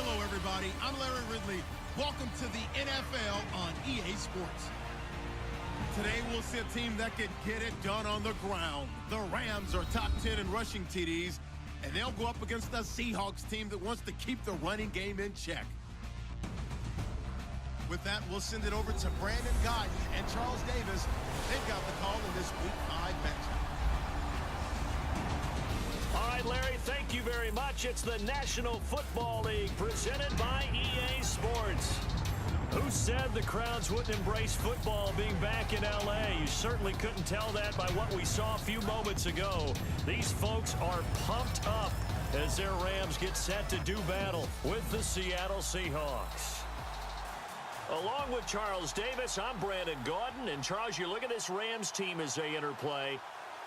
Hello, everybody. I'm Larry Ridley. Welcome to the NFL on EA Sports. Today, we'll see a team that can get it done on the ground. The Rams are top 10 in rushing TDs, and they'll go up against the Seahawks team that wants to keep the running game in check. With that, we'll send it over to Brandon Guyton and Charles Davis. They've got the call in this Week 5 matchup. All right, Larry, thank you very much. It's the National Football League presented by EA Sports. Who said the crowds wouldn't embrace football being back in L.A.? You certainly couldn't tell that by what we saw a few moments ago. These folks are pumped up as their Rams get set to do battle with the Seattle Seahawks. Along with Charles Davis, I'm Brandon Guyton. And, Charles, you look at this Rams team as they enter play.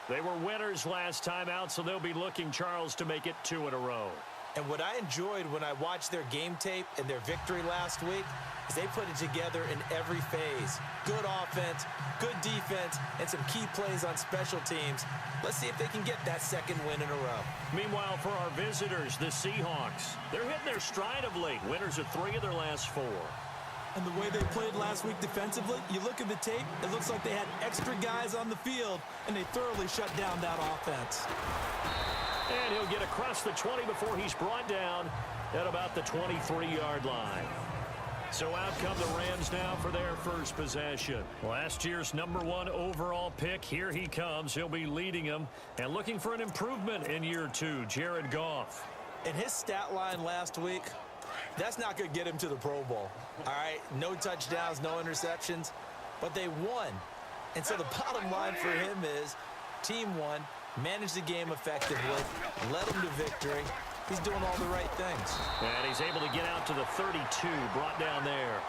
They were winners last time out, so they'll be looking, Charles, to make it 2 in a row. And what I enjoyed when I watched their game tape and their victory last week is they put it together in every phase. Good offense, good defense, and some key plays on special teams. Let's see if they can get that second win in a row. Meanwhile, for our visitors, the Seahawks, they're hitting their stride of late. Winners of 3 of their last 4. And the way they played last week defensively, you look at the tape, it looks like they had extra guys on the field, and they thoroughly shut down that offense. And he'll get across the 20 before he's brought down at about the 23-yard line. So out come the Rams now for their first possession. Last year's #1 overall pick, here he comes. He'll be leading them and looking for an improvement in year 2, Jared Goff. And his stat line last week, that's not going to get him to the Pro Bowl. All right, no touchdowns, no interceptions, but they won. And so the bottom line for him is team won, managed the game effectively, led them to victory. He's doing all the right things. And he's able to get out to the 32, brought down there.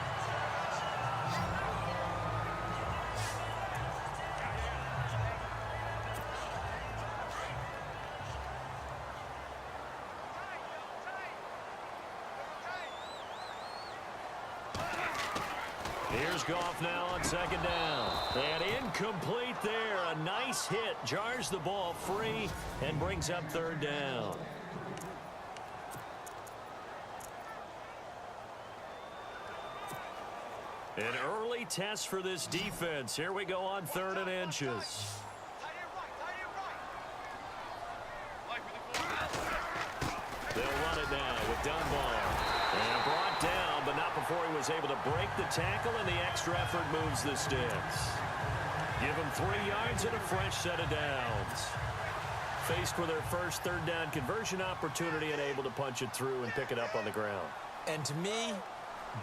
Here's Goff now on second down. And incomplete there. A nice hit. Jars the ball free and brings up third down. An early test for this defense. Here we go on 3rd and inches. They'll run it now with Dunbar. And brought down, but not before he was able to break the tackle, and the extra effort moves the sticks. Give him 3 yards and a fresh set of downs. Faced with their first 3rd down conversion opportunity and able to punch it through and pick it up on the ground. And to me,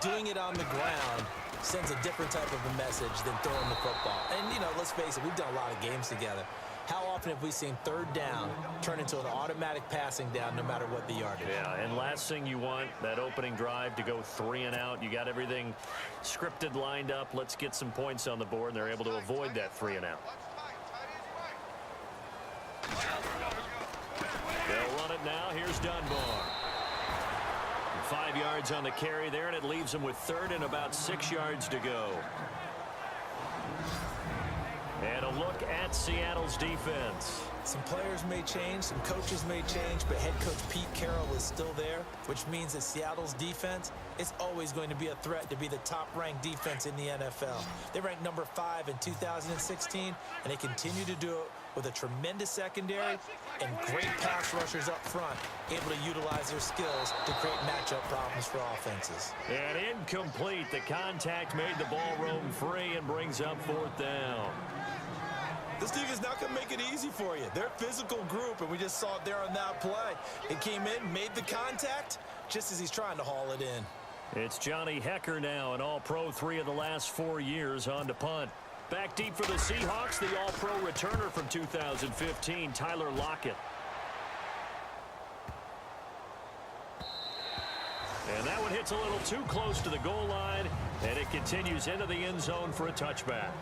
doing it on the ground sends a different type of a message than throwing the football. And, you know, let's face it, we've done a lot of games together. How often have we seen 3rd down turn into an automatic passing down no matter what the yardage? Yeah, and last thing you want, that opening drive to go 3 and out. You got everything scripted, lined up. Let's get some points on the board, and they're able to avoid that 3 and out. They'll run it now. Here's Dunbar. 5 yards on the carry there, and it leaves them with 3rd and about 6 yards to go. And a look at Seattle's defense. Some players may change, some coaches may change, but head coach Pete Carroll is still there, which means that Seattle's defense is always going to be a threat to be the top-ranked defense in the NFL. They ranked number 5 in 2016, and they continue to do it with a tremendous secondary and great pass rushers up front, able to utilize their skills to create matchup problems for offenses. And incomplete. The contact made the ball roam free and brings up 4th down. This defense not going to make it easy for you. They're a physical group, and we just saw it there on that play. It came in, made the contact, just as he's trying to haul it in. It's Johnny Hecker now, an All-Pro 3 of the last 4 years, on to punt. Back deep for the Seahawks, the All-Pro returner from 2015, Tyler Lockett. And that one hits a little too close to the goal line, and it continues into the end zone for a touchback.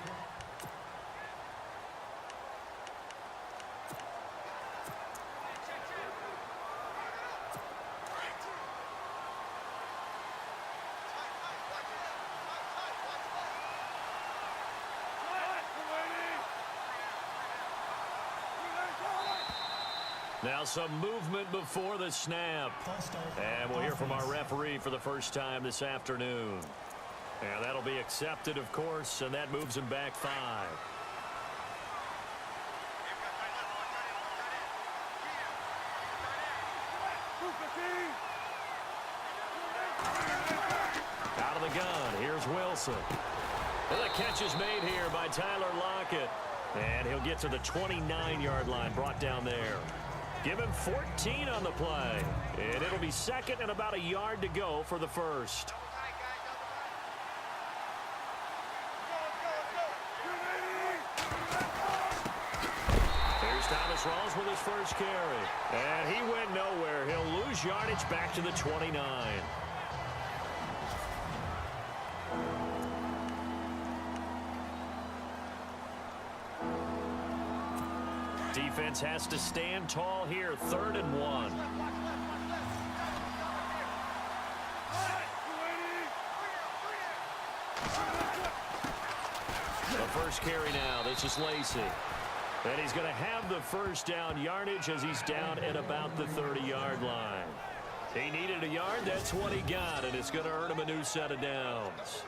Now some movement before the snap. And we'll hear from our referee for the first time this afternoon. And that'll be accepted, of course, and that moves him back 5. Out of the gun, here's Wilson. And the catch is made here by Tyler Lockett. And he'll get to the 29-yard line, brought down there. Give him 14 on the play. And it'll be second and about a yard to go for the first. Here's Thomas Rawls with his first carry. And he went nowhere. He'll lose yardage back to the 29. Defense has to stand tall here. 3rd and 1. The first carry now. This is Lacey. And he's going to have the first down yardage as he's down at about the 30-yard line. He needed a yard. That's what he got, and it's going to earn him a new set of downs.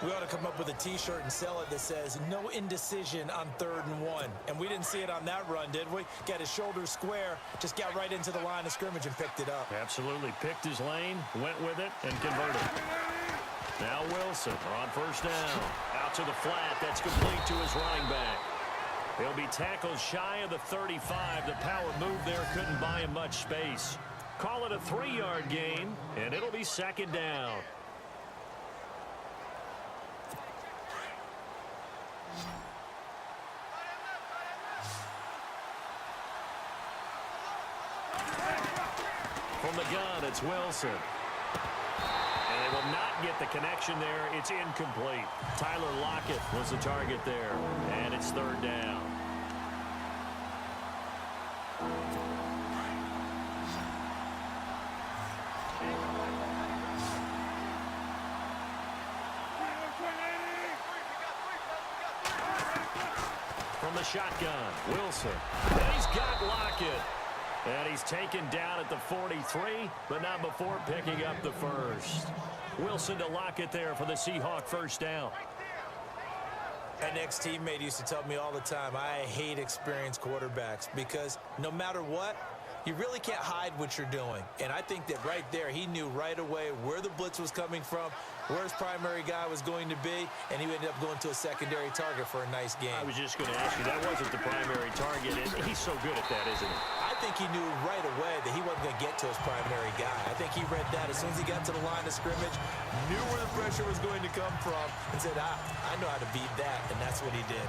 We ought to come up with a T-shirt and sell it that says, no indecision on 3rd and 1. And we didn't see it on that run, did we? Got his shoulders square, just got right into the line of scrimmage and picked it up. Absolutely. Picked his lane, went with it, and converted. Now Wilson on first down. Out to the flat. That's complete to his running back. He'll be tackled shy of the 35. The power move there couldn't buy him much space. Call it a 3-yard gain, and it'll be second down. From the gun, it's Wilson. And they will not get the connection there. It's incomplete. Tyler Lockett was the target there. And it's 3rd down. From the shotgun, Wilson. And he's got Lockett. And he's taken down at the 43, but not before picking up the first. Wilson to Lockett there for the Seahawk first down. An ex-teammate used to tell me all the time, I hate experienced quarterbacks because no matter what, you really can't hide what you're doing. And I think that right there, he knew right away where the blitz was coming from, where his primary guy was going to be, and he ended up going to a secondary target for a nice game. I was just going to ask you, that wasn't the primary target. He's so good at that, isn't he? I think he knew right away that he wasn't going to get to his primary guy. I think he read that as soon as he got to the line of scrimmage, knew where the pressure was going to come from, and said, I know how to beat that, and that's what he did.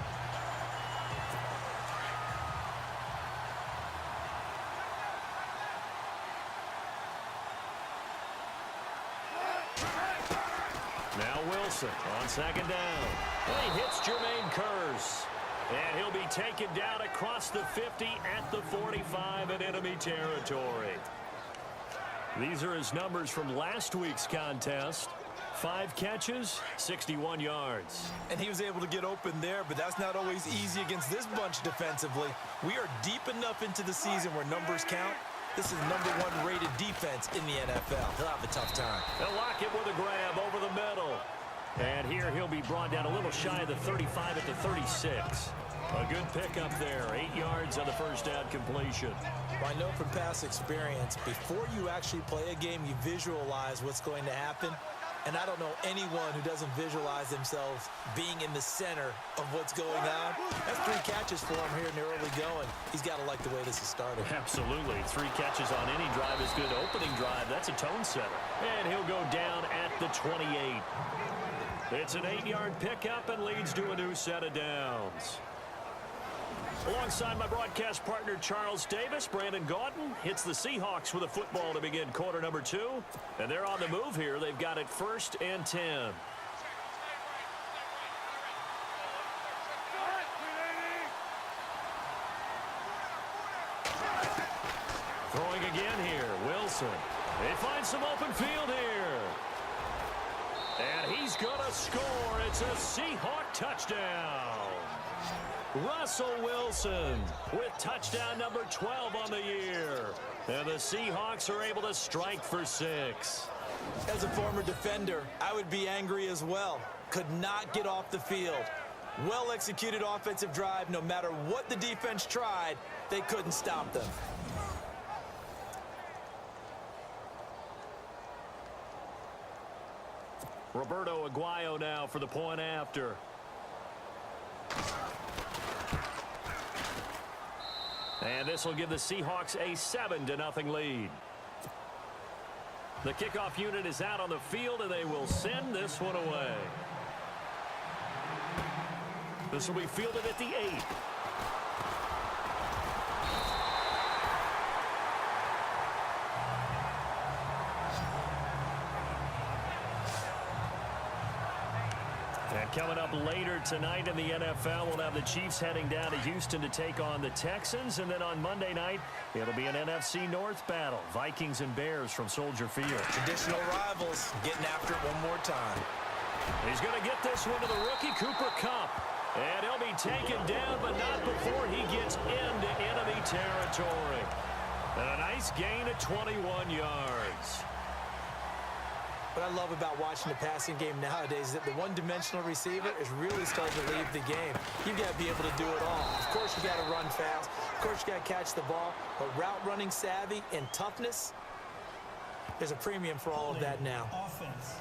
Now Wilson on second down. Well, he hits Jermaine Kearse. And he'll be taken down across the 50 at the 45 in enemy territory. These are his numbers from last week's contest. 5 catches, 61 yards. And he was able to get open there, but that's not always easy against this bunch defensively. We are deep enough into the season where numbers count. This is #1 rated defense in the NFL. He'll have a tough time. They'll lock it with a grab over the middle. And here he'll be brought down a little shy of the 35 at the 36. A good pickup there. 8 yards on the first down completion. Well, I know from past experience, before you actually play a game, you visualize what's going to happen. And I don't know anyone who doesn't visualize themselves being in the center of what's going on. That's 3 catches for him here in the early going. He's got to like the way this is started. Absolutely. 3 catches on any drive is good. Opening drive, that's a tone setter. And he'll go down at the 28. It's an 8-yard pickup and leads to a new set of downs. Alongside my broadcast partner, Charles Davis, Brandon Gaudin hits the Seahawks with a football to begin quarter number 2. And they're on the move here. They've got it 1st and 10. Throwing again here, Wilson. They find some open field here. And he's going to score. It's a Seahawk touchdown. Russell Wilson with touchdown number 12 on the year. And the Seahawks are able to strike for 6. As a former defender, I would be angry as well. Could not get off the field. Well-executed offensive drive. No matter what the defense tried, they couldn't stop them. Roberto Aguayo now for the point after. And this will give the Seahawks a 7-0 lead. The kickoff unit is out on the field, and they will send this one away. This will be fielded at the 8. And coming up later tonight in the NFL, we'll have the Chiefs heading down to Houston to take on the Texans. And then on Monday night, it'll be an NFC North battle. Vikings and Bears from Soldier Field. Traditional rivals getting after it one more time. He's going to get this one to the rookie, Cooper Kupp. And he'll be taken down, but not before he gets into enemy territory. And a nice gain of 21 yards. What I love about watching the passing game nowadays is that the one-dimensional receiver is really starting to leave the game. You've got to be able to do it all. Of course, you got to run fast. Of course, you got to catch the ball. But route running savvy and toughness, there's a premium for all of that now. Offense.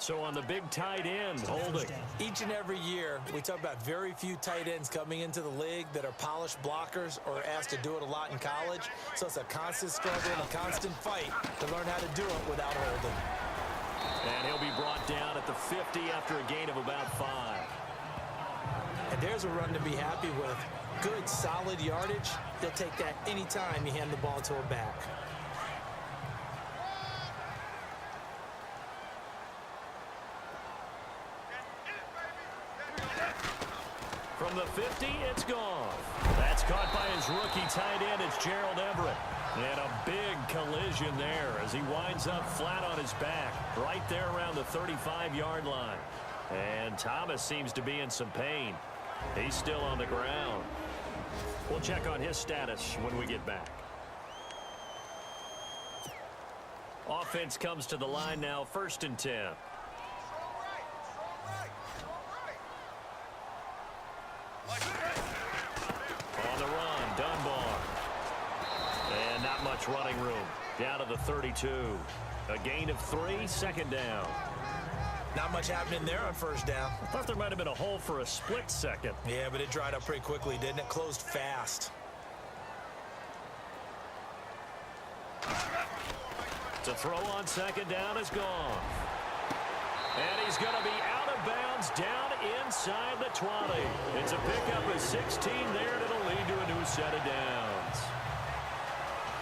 So on the big tight end, holding. Each and every year, we talk about very few tight ends coming into the league that are polished blockers or asked to do it a lot in college. So it's a constant struggle and a constant fight to learn how to do it without holding. And he'll be brought down at the 50 after a gain of about 5. And there's a run to be happy with. Good, solid yardage. He'll take that anytime you hand the ball to a back. From the 50, it's gone. That's caught by his rookie tight end. It's Gerald Everett. And a big collision there as he winds up flat on his back, right there around the 35-yard line. And Thomas seems to be in some pain. He's still on the ground. We'll check on his status when we get back. Offense comes to the line now, 1st and 10. On the run, Dunbar. And not much running room. Down to the 32. A gain of 3, 2nd down. Not much happening there on 1st down. I thought there might have been a hole for a split second. Yeah, but it dried up pretty quickly, didn't it? Closed fast. To throw on 2nd down is gone. And he's going to be out of bounds down inside the 20. It's a pickup of 16 there, and it'll lead to a new set of downs.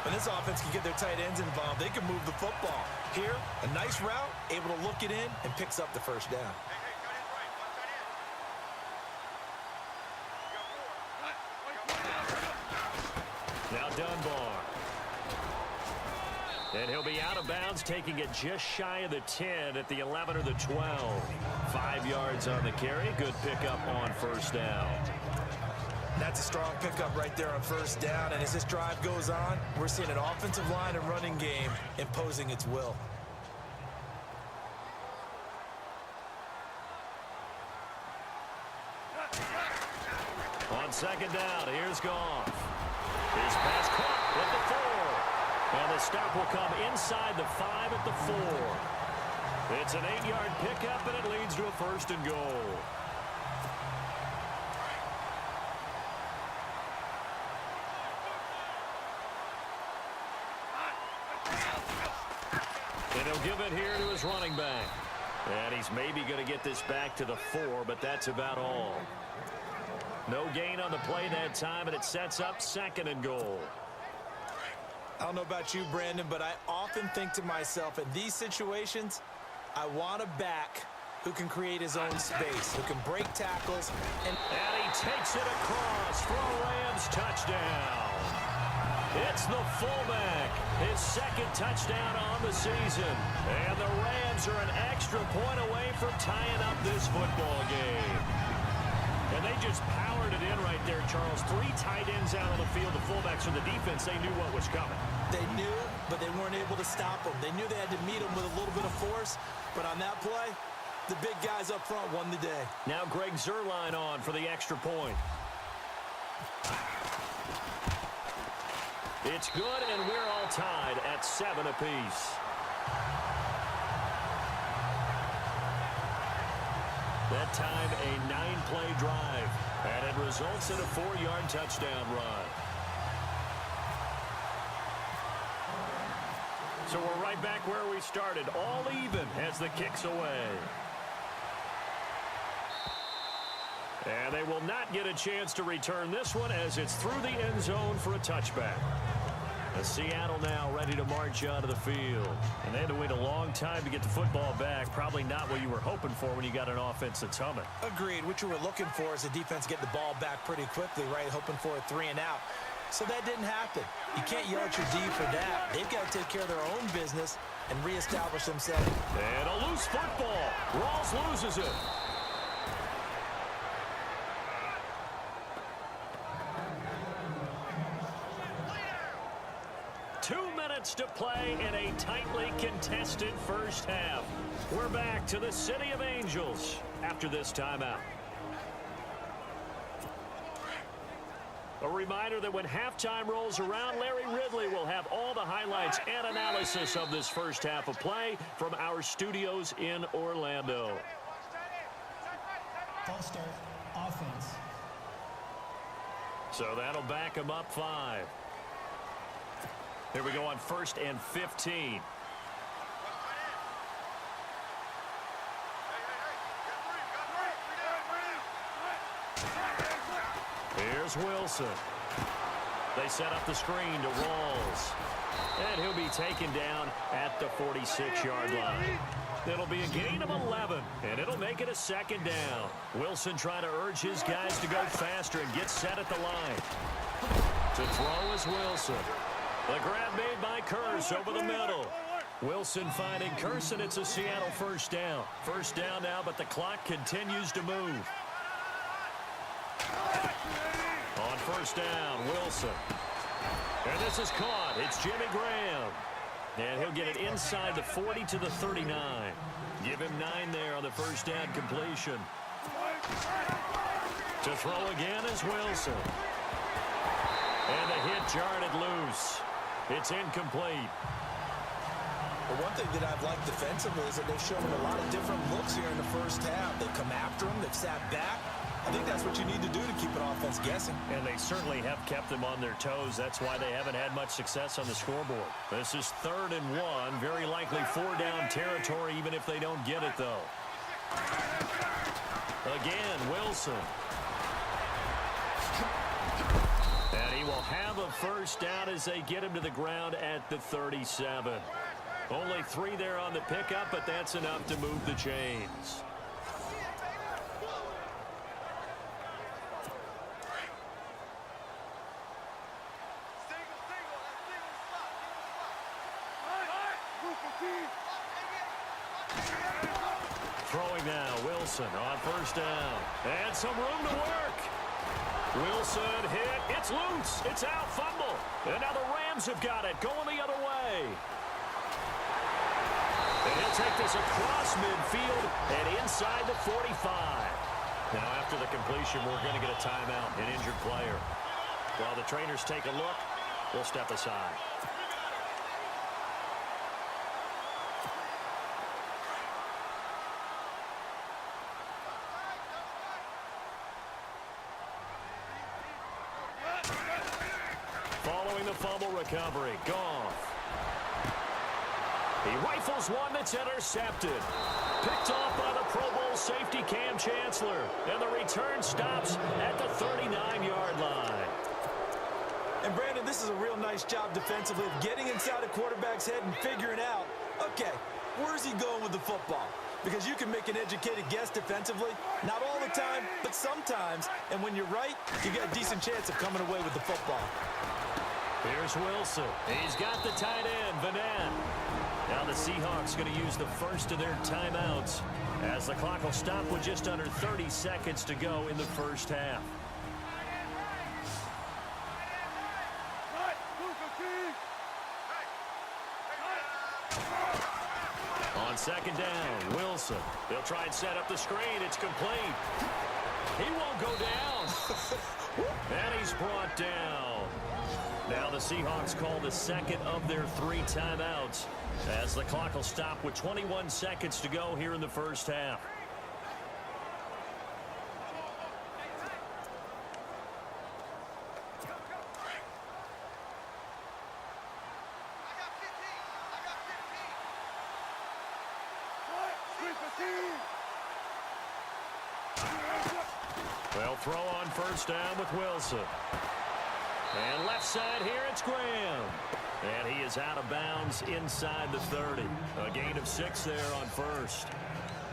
When this offense can get their tight ends involved, they can move the football. Here, a nice route, able to look it in, and picks up the 1st down. Now Dunbar. And he'll be out of bounds, taking it just shy of the 10 at the 11 or the 12. 5 yards on the carry. Good pickup on 1st down. That's a strong pickup right there on 1st down. And as this drive goes on, we're seeing an offensive line and running game imposing its will. On 2nd down, here's Goff. His pass caught at the 4. And the stop will come inside the 5 at the 4. It's an 8-yard pickup, and it leads to a 1st and goal. And he'll give it here to his running back. And he's maybe going to get this back to the 4, but that's about all. No gain on the play that time, and it sets up 2nd and goal. I don't know about you, Brandon, but I often think to myself, in these situations, I want a back who can create his own space, who can break tackles. And he takes it across for a Rams touchdown. It's It's the fullback. His second touchdown on the season. And the Rams are an extra point away from tying up this football game. And they just powered it in right there, Charles. 3 tight ends out on the field. The fullbacks from the defense, they knew what was coming. They knew, but they weren't able to stop them. They knew they had to meet them with a little bit of force. But on that play, the big guys up front won the day. Now Greg Zuerlein on for the extra point. It's good, and we're all tied at 7 apiece. That time, a 9-play drive, and it results in a 4-yard touchdown run. So we're right back where we started, all even as the kick's away. And they will not get a chance to return this one as it's through the end zone for a touchback. Seattle now ready to march onto the field. And they had to wait a long time to get the football back. Probably not what you were hoping for when you got an offense that's humming. Agreed. What you were looking for is the defense get the ball back pretty quickly, right? Hoping for a 3 and out. So that didn't happen. You can't yell at your D for that. They've got to take care of their own business and reestablish themselves. And a loose football. Rawls loses it. To play in a tightly contested first half. We're back to the City of Angels after this timeout. A reminder that when halftime rolls around, Larry Ridley will have all the highlights and analysis of this first half of play from our studios in Orlando. False start, offense. So that'll back him up 5. Here we go on 1st and 15. Here's Wilson. They set up the screen to Rawls. And he'll be taken down at the 46-yard line. It'll be a gain of 11, and it'll make it a 2nd down. Wilson trying to urge his guys to go faster and get set at the line. To throw is Wilson. The grab made by Kearse over the middle. Wilson finding Kearse, and it's a Seattle first down. First down now, but the clock continues to move. On first down, Wilson. And this is caught. It's Jimmy Graham. And he'll get it inside the 40 to the 39. Give him 9 there on the first down completion. To throw again is Wilson. And the hit jarred it loose. It's incomplete. The one thing that I've liked defensively is that they've shown a lot of different looks here in the first half. They've come after him. They've sat back. I think that's what you need to do to keep an offense guessing. And they certainly have kept them on their toes. That's why they haven't had much success on the scoreboard. This is 3rd and 1. Very likely 4-down territory, even if they don't get it, though. Again, Wilson. And he will have a first down as they get him to the ground at the 37. Only 3 there on the pickup, but that's enough to move the chains. Throwing now, Wilson on first down. And some room to work. Wilson hit. It's loose. It's out. Fumble. And now the Rams have got it. Going the other way. And he'll take this across midfield and inside the 45. Now after the completion, we're going to get a timeout, an injured player. While the trainers take a look, we'll step aside. Following the fumble recovery, Goff. He rifles one that's intercepted. Picked off by the Pro Bowl safety Cam Chancellor. And the return stops at the 39-yard line. And Brandon, this is a real nice job defensively of getting inside a quarterback's head and figuring out, okay, where's he going with the football? Because you can make an educated guess defensively, not all the time, but sometimes. And when you're right, you got a decent chance of coming away with the football. Here's Wilson. He's got the tight end, Vanette. Now the Seahawks going to use the first of their timeouts as the clock will stop with just under 30 seconds to go in the first half. On second down, Wilson. They'll try and set up the screen. It's complete. He won't go down. And he's brought down. Now the Seahawks call the second of their 3 timeouts as the clock will stop with 21 seconds to go here in the first half. They'll throw on first down with Wilson. And left side here, it's Graham. And he is out of bounds inside the 30. A gain of 6 there on first.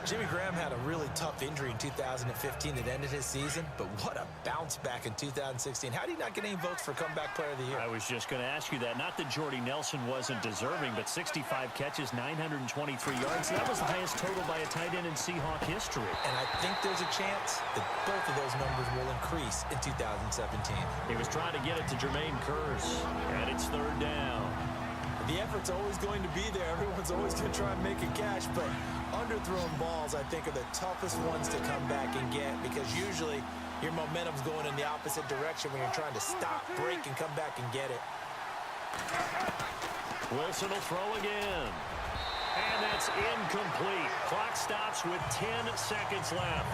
Jimmy Graham had a really tough injury in 2015 that ended his season, but what a bounce back in 2016. How did he not get any votes for Comeback Player of the Year? I was just going to ask you that. Not that Jordy Nelson wasn't deserving, but 65 catches, 923 yards. That was the highest total by a tight end in Seahawk history. And I think there's a chance that both of those numbers will increase in 2017. He was trying to get it to Jermaine Kearse, and it's third down. The effort's always going to be there. Everyone's always going to try and make a catch, but underthrown balls, I think, are the toughest ones to come back and get because usually your momentum's going in the opposite direction when you're trying to stop, break, and come back and get it. Wilson will throw again. And that's incomplete. Clock stops with 10 seconds left.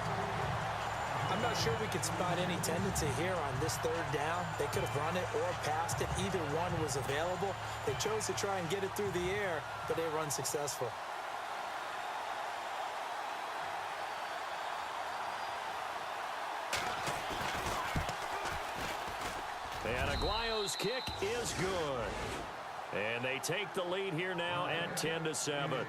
I'm not sure we could spot any tendency here on this third down. They could have run it or passed it. Either one was available. They chose to try and get it through the air, but they were unsuccessful. And Aguayo's kick is good. And they take the lead here now at 10-7.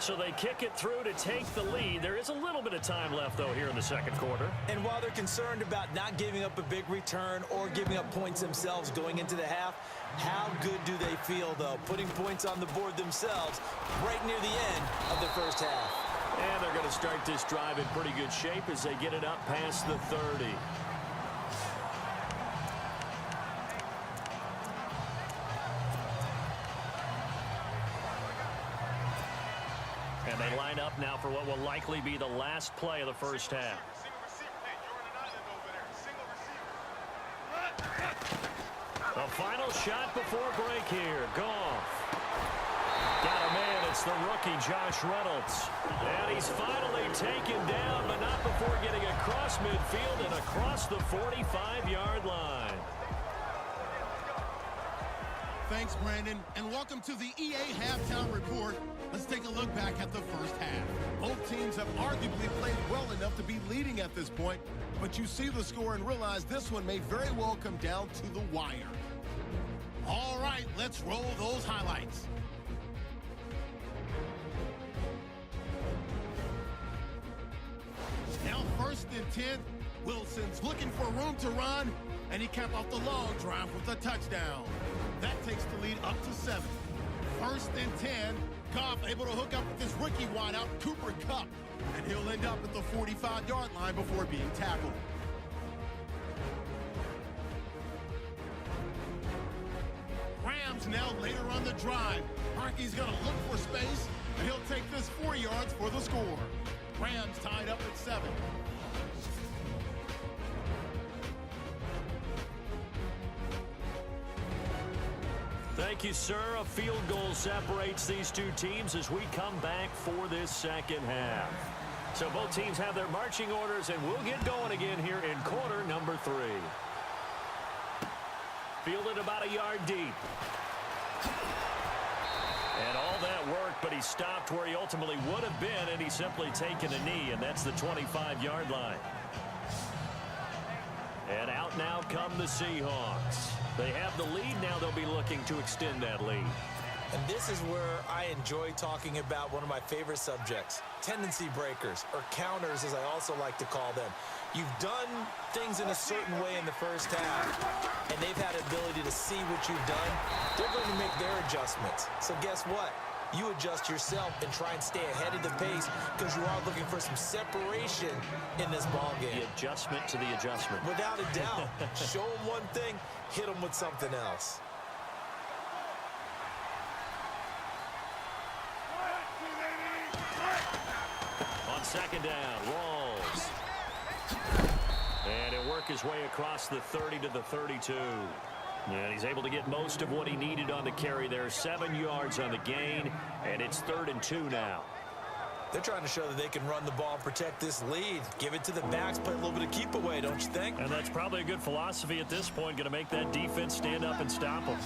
So they kick it through to take the lead. There is a little bit of time left, though, here in the second quarter. And while they're concerned about not giving up a big return or giving up points themselves going into the half, how good do they feel, though, putting points on the board themselves right near the end of the first half? And they're going to start this drive in pretty good shape as they get it up past the 30. And they line up now for what will likely be the last play of the first half. The final shot before break here. Goff. Got a man. It's the rookie, Josh Reynolds. And he's finally taken down, but not before getting across midfield and across the 45-yard line. Thanks, Brandon, and welcome to the EA Halftime Report. Let's take a look back at the first half. Both teams have arguably played well enough to be leading at this point, but you see the score and realize this one may very well come down to the wire. All right, let's roll those highlights. Now 1st and 10, Wilson's looking for room to run, and he capped off the long drive with a touchdown. That takes the lead up to 7. 1st and 10, Goff able to hook up with his rookie wideout, Cooper Kupp, and he'll end up at the 45-yard line before being tackled. Rams now later on the drive. Harkey's going to look for space, and he'll take this 4 yards for the score. Rams tied up at 7. Thank you, sir. A field goal separates these two teams as we come back for this second half. So both teams have their marching orders, and we'll get going again here in quarter number 3. Fielded about a yard deep. And all that work, but he stopped where he ultimately would have been, and he's simply taken a knee, and that's the 25-yard line. And out now come the Seahawks. They have the lead. Now they'll be looking to extend that lead. And this is where I enjoy talking about one of my favorite subjects, tendency breakers, or counters as I also like to call them. You've done things in a certain way in the first half, and they've had the ability to see what you've done. They're going to make their adjustments. So guess what? You adjust yourself and try and stay ahead of the pace because you are looking for some separation in this ball game. The adjustment to the adjustment. Without a doubt. Show them one thing, hit them with something else. On second down, Rawls. And he'll work his way across the 30 to the 32. And he's able to get most of what he needed on the carry there. 7 yards on the gain, and it's 3rd and 2 now. They're trying to show that they can run the ball, protect this lead. Give it to the backs, play a little bit of keep away, don't you think? And that's probably a good philosophy at this point, going to make that defense stand up and stop them.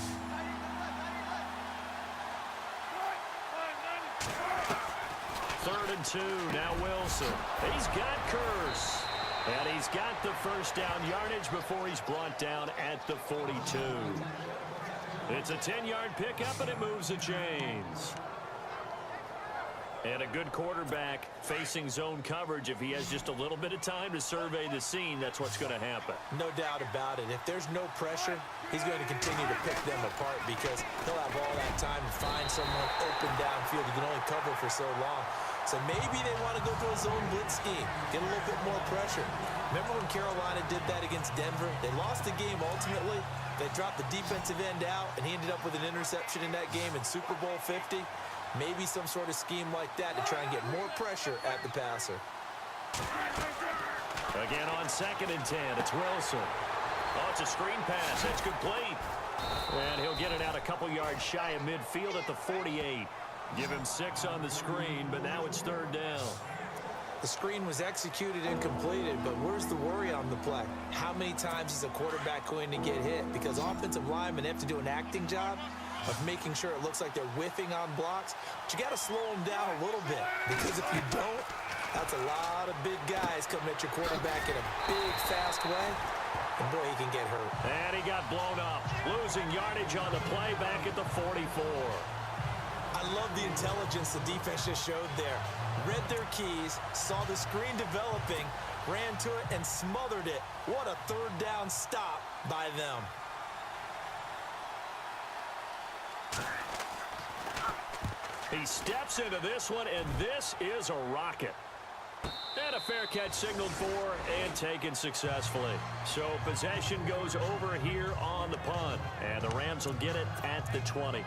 Third and 2, now Wilson. He's got Curse. And he's got the first down yardage before he's brought down at the 42. It's a 10-yard pickup, and it moves the chains. And a good quarterback facing zone coverage. If he has just a little bit of time to survey the scene, that's what's going to happen. No doubt about it. If there's no pressure, he's going to continue to pick them apart because he'll have all that time to find someone open downfield. He can only cover for so long. So maybe they want to go to a zone blitz scheme, get a little bit more pressure. Remember when Carolina did that against Denver? They lost the game ultimately. They dropped the defensive end out, and he ended up with an interception in that game in Super Bowl 50. Maybe some sort of scheme like that to try and get more pressure at the passer. Again on 2nd and 10, it's Wilson. Oh, it's a screen pass. That's complete. And he'll get it out a couple yards shy of midfield at the 48. Give him 6 on the screen, but now it's 3rd down. The screen was executed and completed, but where's the worry on the play? How many times is a quarterback going to get hit? Because offensive linemen have to do an acting job of making sure it looks like they're whiffing on blocks. But you got to slow them down a little bit, because if you don't, that's a lot of big guys coming at your quarterback in a big, fast way. And boy, he can get hurt. And he got blown up, losing yardage on the play back at the 44. I love the intelligence the defense just showed there. Read their keys, saw the screen developing, ran to it, and smothered it. What a 3rd down stop by them. He steps into this one, and this is a rocket. And a fair catch signaled for and taken successfully. So possession goes over here on the punt, and the Rams will get it at the 20.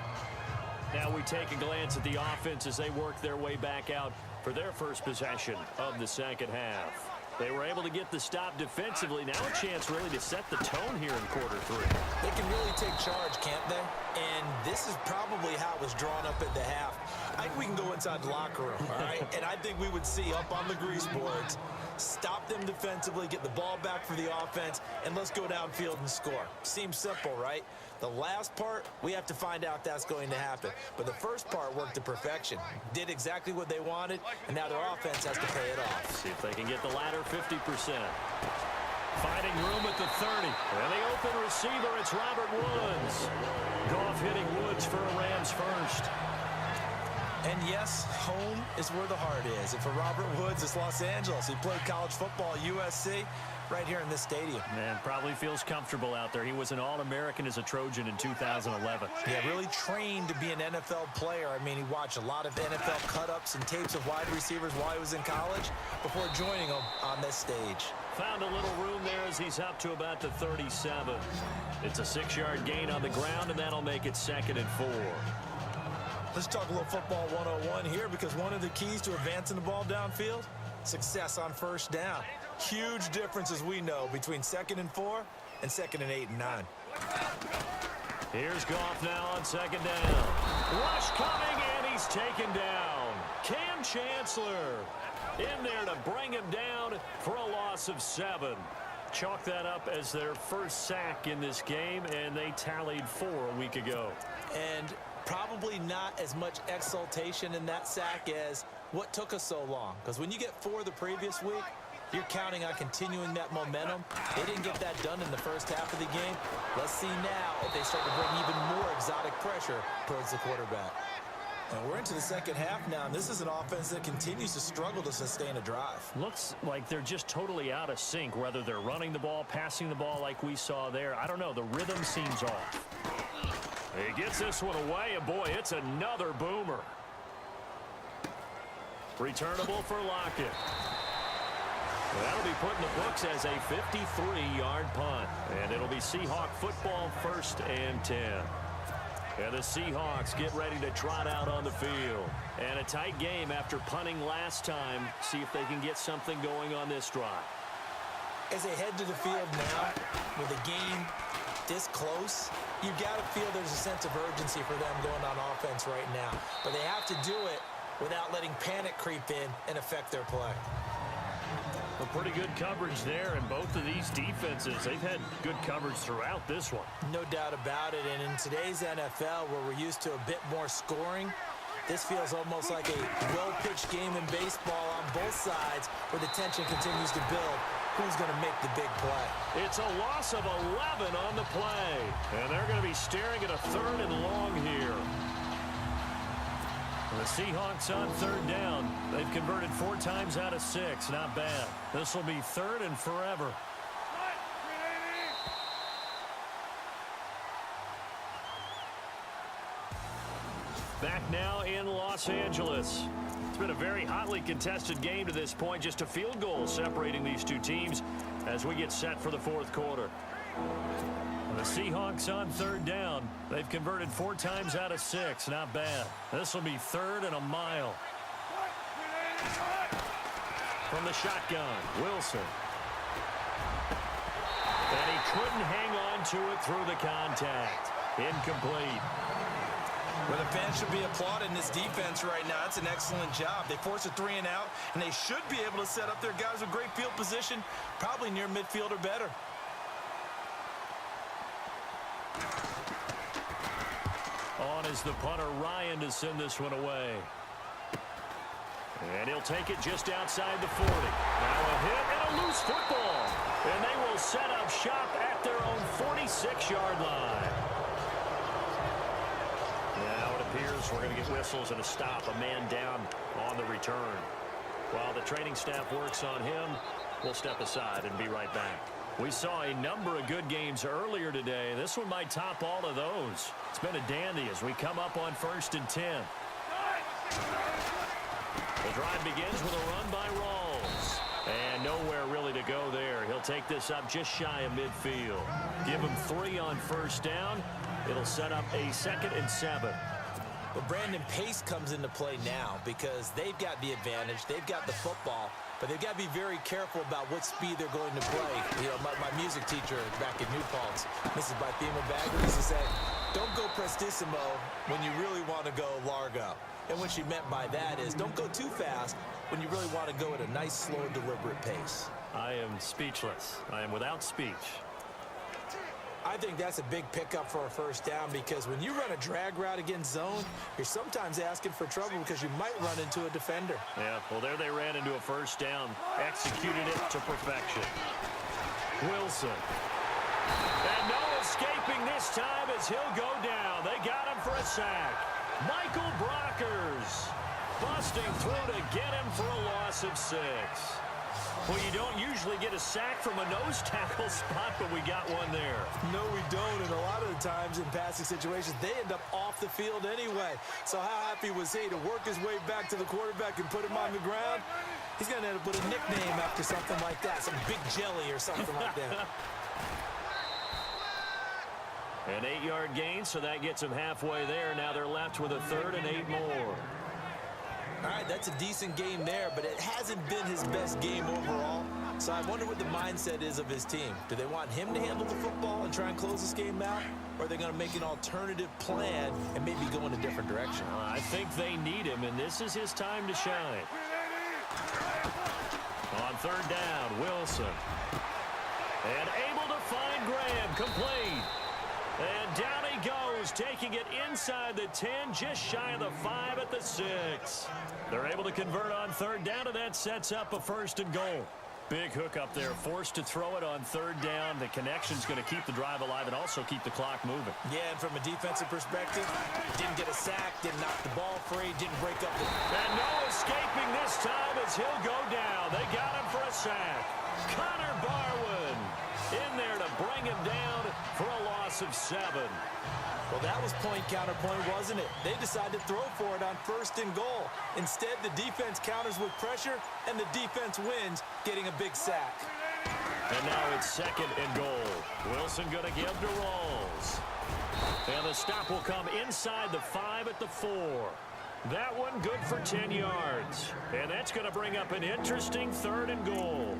Now we take a glance at the offense as they work their way back out for their first possession of the second half. They were able to get the stop defensively. Now a chance really to set the tone here in quarter 3. They can really take charge, can't they? And this is probably how it was drawn up at the half. I think we can go inside the locker room, all right? And I think we would see up on the grease boards, stop them defensively, get the ball back for the offense, and let's go downfield and score. Seems simple, right? The last part, we have to find out that's going to happen. But the first part worked to perfection. Did exactly what they wanted, and now their offense has to pay it off. See if they can get the latter 50%. Finding room at the 30. And the open receiver, it's Robert Woods. Goff hitting Woods for a Rams first. And yes, home is where the heart is. And for Robert Woods, it's Los Angeles. He played college football at USC right here in this stadium. Man, probably feels comfortable out there. He was an All-American as a Trojan in 2011. Yeah, really trained to be an NFL player. I mean, he watched a lot of NFL cut-ups and tapes of wide receivers while he was in college before joining them on this stage. Found a little room there as he's up to about the 37. It's a 6-yard gain on the ground, and that'll make it 2nd and 4. Let's talk a little football 101 here, because one of the keys to advancing the ball downfield, success on first down. Huge difference, as we know, between 2nd and 4 and 2nd and 8 and 9. Here's Goff now on 2nd down. Rush coming, and he's taken down. Cam Chancellor in there to bring him down for a loss of 7. Chalk that up as their first sack in this game, and they tallied 4 a week ago. And probably not as much exultation in that sack as what took us so long. Because when you get 4 the previous week, you're counting on continuing that momentum. They didn't get that done in the first half of the game. Let's see now if they start to bring even more exotic pressure towards the quarterback. And we're into the second half now, and this is an offense that continues to struggle to sustain a drive. Looks like they're just totally out of sync, whether they're running the ball, passing the ball like we saw there. I don't know. The rhythm seems off. He gets this one away, and boy, it's another boomer. Returnable for Lockett. That'll be put in the books as a 53-yard punt. And it'll be Seahawk football, 1st and 10. And the Seahawks get ready to trot out on the field. And a tight game after punting last time. See if they can get something going on this drive. As they head to the field now, with the game this close, you've got to feel there's a sense of urgency for them going on offense right now. But they have to do it without letting panic creep in and affect their play. Well, pretty good coverage there, and both of these defenses, they've had good coverage throughout this one. No doubt about it, and in today's NFL, where we're used to a bit more scoring, this feels almost like a well-pitched game in baseball on both sides, where the tension continues to build. Who's going to make the big play? It's a loss of 11 on the play, and they're going to be staring at a 3rd and long here. The Seahawks on 3rd down. They've converted 4 times out of 6. Not bad. This will be 3rd and forever. Back now in Los Angeles. It's been a very hotly contested game to this point. Just a field goal separating these two teams as we get set for the 4th quarter. The Seahawks on 3rd down. They've converted 4 times out of 6. Not bad. This will be 3rd and a mile. From the shotgun, Wilson. And he couldn't hang on to it through the contact. Incomplete. Well, the fans should be applauding this defense right now. That's an excellent job. They forced a 3 and out, and they should be able to set up their guys with great field position, probably near midfield or better. On is the punter, Ryan, to send this one away. And he'll take it just outside the 40. Now a hit and a loose football. And they will set up shop at their own 46-yard line. Now it appears we're going to get whistles and a stop. A man down on the return. While the training staff works on him, we'll step aside and be right back. We saw a number of good games earlier today. This one might top all of those. It's been a dandy as we come up on 1st and 10. The drive begins with a run by Rawls. And nowhere really to go there. He'll take this up just shy of midfield. Give him 3 on 1st down. It'll set up a 2nd and 7. But Brandon, pace comes into play now because they've got the advantage. They've got the football. But they've got to be very careful about what speed they're going to play. You know, my music teacher back in New Paltz, Mrs. Bythema Bagger, used to say, don't go prestissimo when you really want to go largo. And what she meant by that is don't go too fast when you really want to go at a nice, slow, deliberate pace. I am speechless. I am without speech. I think that's a big pickup for a 1st down because when you run a drag route against zone, you're sometimes asking for trouble because you might run into a defender. Yeah, well, there they ran into a 1st down. Executed it to perfection. Wilson. And no escaping this time as he'll go down. They got him for a sack. Michael Brockers busting through to get him for a loss of 6. Well, you don't usually get a sack from a nose tackle spot, but we got one there. No, we don't, and a lot of the times in passing situations, they end up off the field anyway. So how happy was he to work his way back to the quarterback and put him on the ground? He's going to end up with a nickname after something like that, some Big Jelly or something like that. An 8-yard gain, so that gets them halfway there. Now they're left with a 3rd and 8 more. All right, that's a decent game there, but it hasn't been his best game overall. So I wonder what the mindset is of his team. Do they want him to handle the football and try and close this game out? Or are they going to make an alternative plan and maybe go in a different direction? I think they need him, and this is his time to shine. On 3rd down, Wilson. And able to find Graham, complete. And down he goes, taking it inside the 10, just shy of the 5 at the 6. They're able to convert on 3rd down, and that sets up a 1st and goal. Big hook up there, forced to throw it on third down. The connection's going to keep the drive alive and also keep the clock moving. Yeah, and from a defensive perspective, didn't get a sack, didn't knock the ball free, didn't break up the... And no escaping this time as he'll go down. They got him for a sack. Connor Barwin in there to bring him down for a loss of 7. Well, that was point counterpoint, wasn't it? They decided to throw for it on 1st and goal. Instead, the defense counters with pressure, and the defense wins, getting a big sack. And now it's 2nd and goal. Wilson going to give to Rawls. And the stop will come inside the 5 at the 4. That one good for 10 yards. And that's going to bring up an interesting 3rd and goal.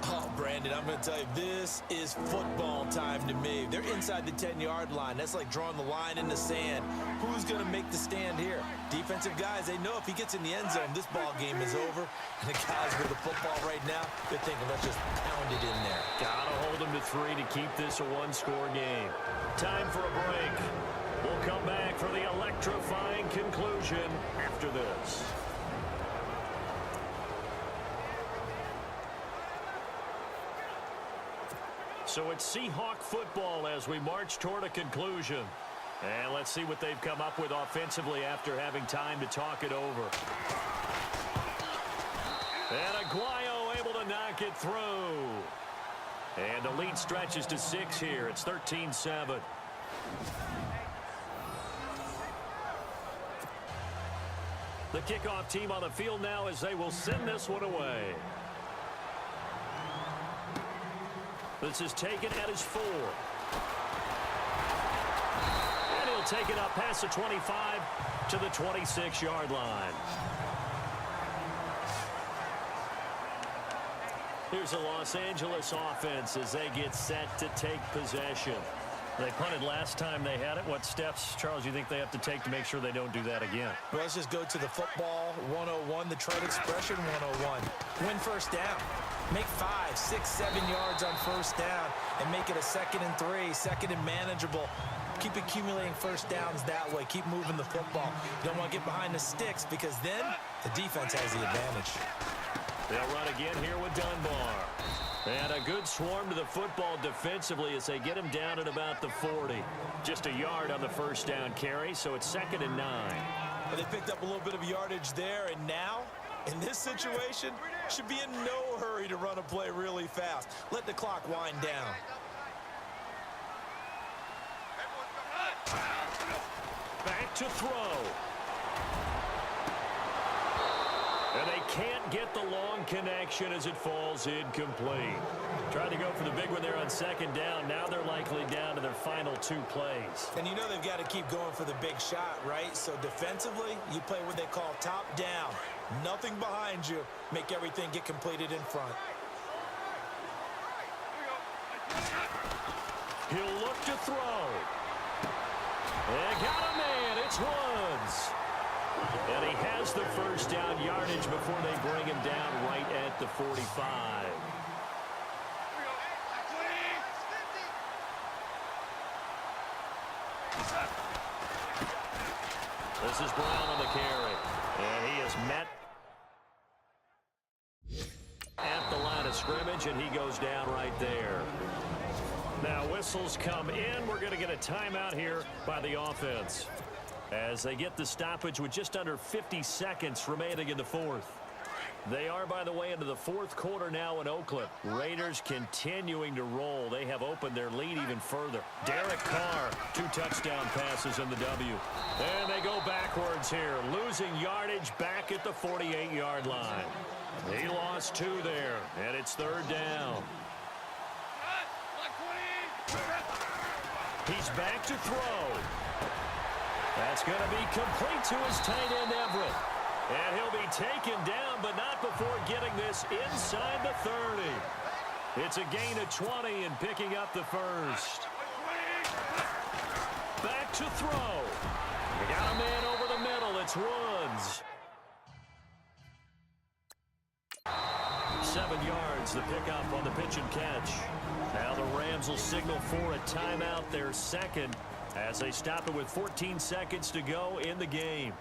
Oh, Brandon, I'm going to tell you, this is football time to me. They're inside the 10-yard line. That's like drawing the line in the sand. Who's going to make the stand here? Defensive guys, they know if he gets in the end zone, this ball game is over. And the guys with the football right now, they're thinking, let's just pound it in there. Got to hold them to 3 to keep this a one-score game. Time for a break. We'll come back for the electrifying conclusion after this. So it's Seahawk football as we march toward a conclusion. And let's see what they've come up with offensively after having time to talk it over. And Aguayo able to knock it through. And the lead stretches to 6 here. It's 13-7. The kickoff team on the field now as they will send this one away. This is taken at his 4. And he'll take it up past the 25 to the 26-yard line. Here's the Los Angeles offense as they get set to take possession. They punted last time they had it. What steps, Charles, you think they have to take to make sure they don't do that again? Well, let's just go to the football 101, the trade expression 101. Win first down. Make 5, 6, 7 yards on first down and make it a 2nd and 3, 2nd and manageable. Keep accumulating first downs that way. Keep moving the football. You don't want to get behind the sticks because then the defense has the advantage. They'll run again here with Dunbar. And a good swarm to the football defensively as they get him down at about the 40. Just a yard on the first down carry, so it's 2nd and 9. Well, they picked up a little bit of yardage there, and now, in this situation, should be in no hurry to run a play really fast. Let the clock wind down. Back to throw. And they can't get the long connection as it falls incomplete. Tried to go for the big one there on 2nd down. Now they're likely down to their final 2 plays. And you know they've got to keep going for the big shot, right? So defensively, you play what they call top down. Nothing behind you. Make everything get completed in front. He'll look to throw. They got a man. It's Woods. And he has the first down yardage before they bring him down right at the 45. This is Brown on the carry. And he is met at the line of scrimmage, and he goes down right there. Now whistles come in. We're going to get a timeout here by the offense as they get the stoppage with just under 50 seconds remaining in the 4th. They are, by the way, into the 4th quarter now in Oakland. Raiders continuing to roll. They have opened their lead even further. Derek Carr, 2 touchdown passes in the W. And they go backwards here, losing yardage back at the 48-yard line. He lost 2 there, and it's 3rd down. He's back to throw. That's going to be complete to his tight end, Everett. And he'll be taken down, but not before getting this inside the 30. It's a gain of 20 and picking up the first. Back to throw. We got a man over the middle. It's Woods. 7 yards, the pickup on the pitch and catch. Now the Rams will signal for a timeout, their second, as they stop it with 14 seconds to go in the game.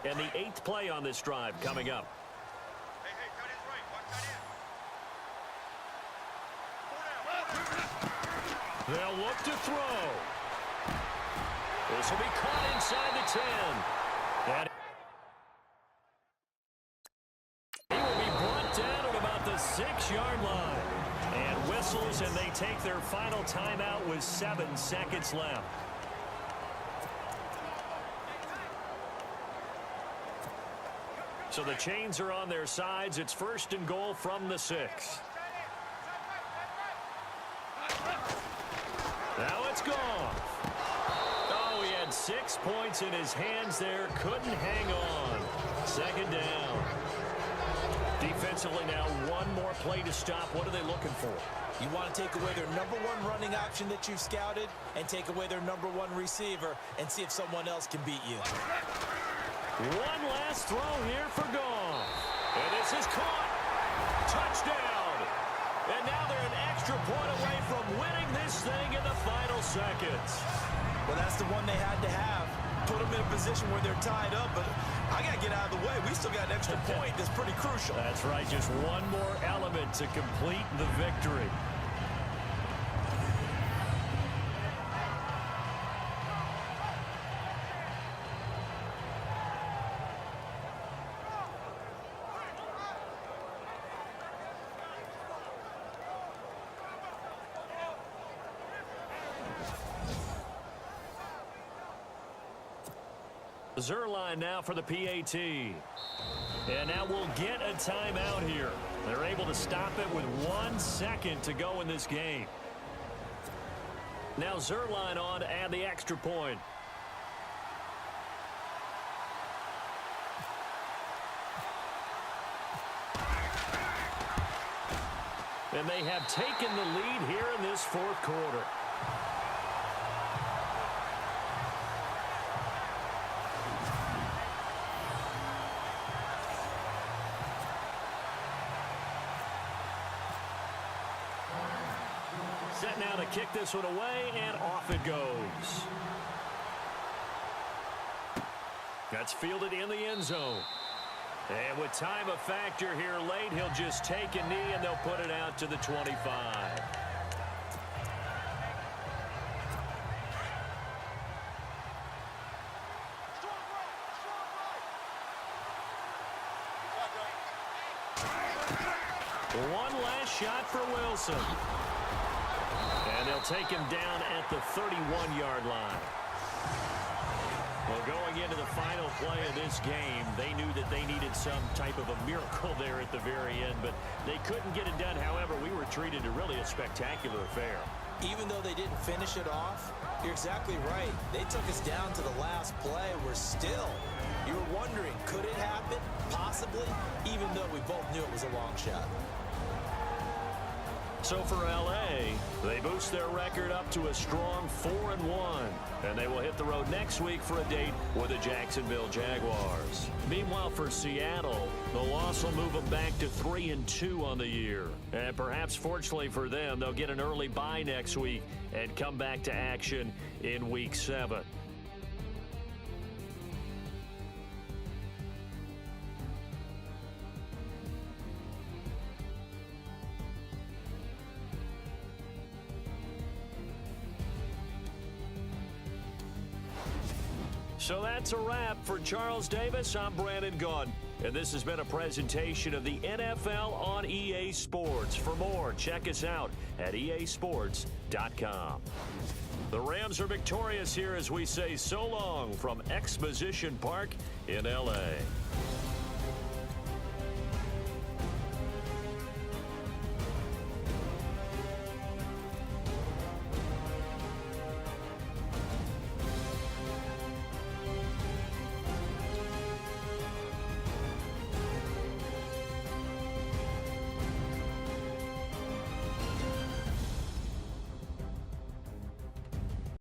And the 8th play on this drive coming up. They'll look to throw. This will be caught inside the 10. And he will be brought down at about the 6-yard line. And whistles, and they take their final timeout with 7 seconds left. So the chains are on their sides. It's 1st and goal from the 6. Now it's gone. Oh, he had 6 points in his hands there. Couldn't hang on. 2nd down. Defensively now, one more play to stop. What are they looking for? You want to take away their #1 running option that you've scouted and take away their #1 receiver and see if someone else can beat you. One last throw here for Goff. And this is caught. Touchdown. And now they're an extra point away from winning this thing in the final seconds. Well, that's the one they had to have. Put them in a position where they're tied up, but I got to get out of the way. We still got an extra point. That's pretty crucial. That's right. Just one more element to complete the victory. Zerline now for the PAT. And now we'll get a timeout here. They're able to stop it with 1 second to go in this game. Now Zerline on to add the extra point. And they have taken the lead here in this 4th quarter. Set now to kick this one away, and off it goes. That's fielded in the end zone. And with time a factor here late, he'll just take a knee, and they'll put it out to the 25. One last shot for Wilson. And they'll take him down at the 31-yard line. Well, going into the final play of this game, they knew that they needed some type of a miracle there at the very end, but they couldn't get it done. However, we were treated to really a spectacular affair. Even though they didn't finish it off, you're exactly right. They took us down to the last play. You were wondering, could it happen? Possibly, even though we both knew it was a long shot. So for L.A., they boost their record up to a strong 4-1. And they will hit the road next week for a date with the Jacksonville Jaguars. Meanwhile, for Seattle, the loss will move them back to 3-2 on the year. And perhaps fortunately for them, they'll get an early bye next week and come back to action in Week 7. So that's a wrap. For Charles Davis, I'm Brandon Gunn. And this has been a presentation of the NFL on EA Sports. For more, check us out at easports.com. The Rams are victorious here as we say so long from Exposition Park in L.A.